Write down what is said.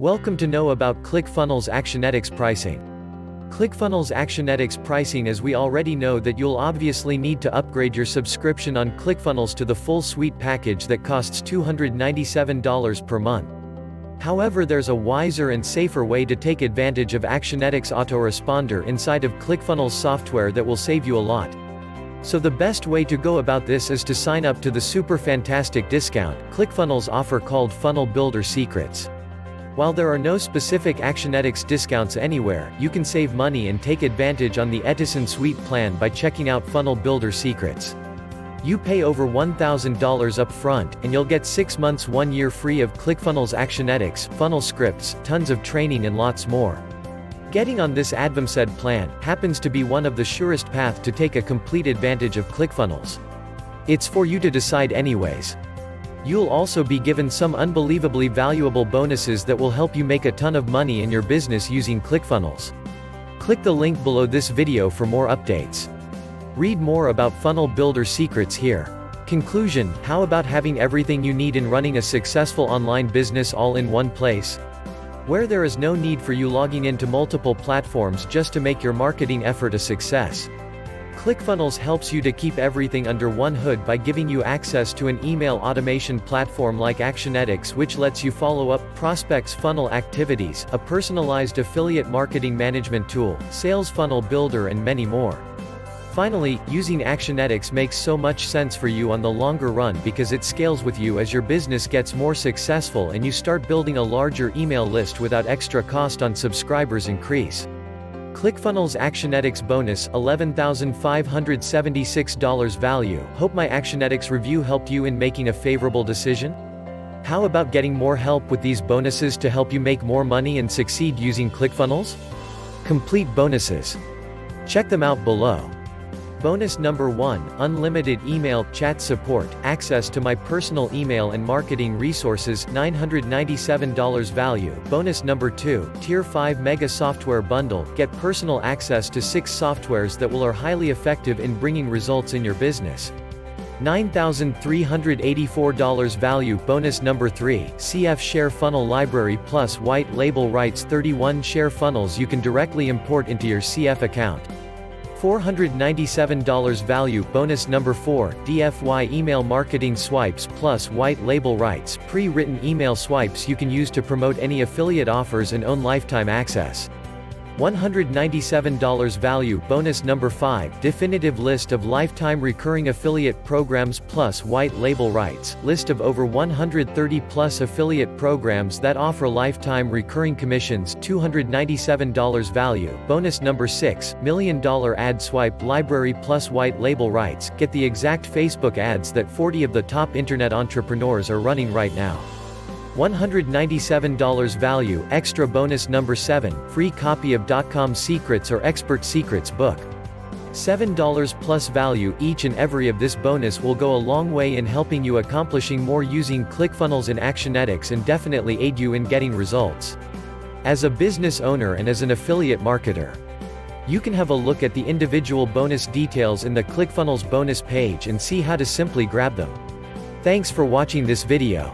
Welcome to know about ClickFunnels Actionetics Pricing. ClickFunnels Actionetics Pricing. As we already know that you'll obviously need to upgrade your subscription on ClickFunnels to the full suite package that costs $297 per month. However, there's a wiser and safer way to take advantage of Actionetics Autoresponder inside of ClickFunnels software that will save you a lot. So the best way to go about this is to sign up to the super fantastic discount ClickFunnels offer called Funnel Builder Secrets. While there are no specific Actionetics discounts anywhere, you can save money and take advantage on the Edison Suite plan by checking out Funnel Builder Secrets. You pay over $1,000 up front, and you'll get 6 months 1 year free of ClickFunnels Actionetics, funnel scripts, tons of training and lots more. Getting on this advamced plan happens to be one of the surest path to take a complete advantage of ClickFunnels. It's for you to decide anyways. You'll also be given some unbelievably valuable bonuses that will help you make a ton of money in your business using ClickFunnels. Click the link below this video for more updates. Read more about Funnel Builder Secrets here. Conclusion: how about having everything you need in running a successful online business all in one place? Where there is no need for you logging into multiple platforms just to make your marketing effort a success. ClickFunnels helps you to keep everything under one hood by giving you access to an email automation platform like Actionetics, which lets you follow up prospects' funnel activities, a personalized affiliate marketing management tool, sales funnel builder, and many more. Finally, using Actionetics makes so much sense for you on the longer run because it scales with you as your business gets more successful and you start building a larger email list without extra cost on subscribers increase. ClickFunnels Actionetics bonus $11,576 value. Hope my Actionetics review helped you in making a favorable decision. How about getting more help with these bonuses to help you make more money and succeed using ClickFunnels? Complete bonuses. Check them out below. Bonus number 1, unlimited email chat support, access to my personal email and marketing resources, $997 value. Bonus number 2, tier 5 mega software bundle, get personal access to 6 softwares that are highly effective in bringing results in your business. $9,384 value. Bonus number 3, CF Share Funnel Library plus white label rights, 31 share funnels you can directly import into your CF account. $497 value. Bonus number 4, DFY email marketing swipes plus white label rights, pre-written email swipes you can use to promote any affiliate offers and own lifetime access. $197 value. Bonus number 5, definitive list of lifetime recurring affiliate programs plus white label rights, list of over 130 plus affiliate programs that offer lifetime recurring commissions, $297 value. Bonus number 6, $1 million ad swipe library plus white label rights, get the exact Facebook ads that 40 of the top internet entrepreneurs are running right now. $197 value. Extra bonus number 7, free copy of .com Secrets or Expert Secrets book. $7 plus value. Each and every of this bonus will go a long way in helping you accomplishing more using ClickFunnels and Actionetics and definitely aid you in getting results. As a business owner and as an affiliate marketer, you can have a look at the individual bonus details in the ClickFunnels bonus page and see how to simply grab them. Thanks for watching this video.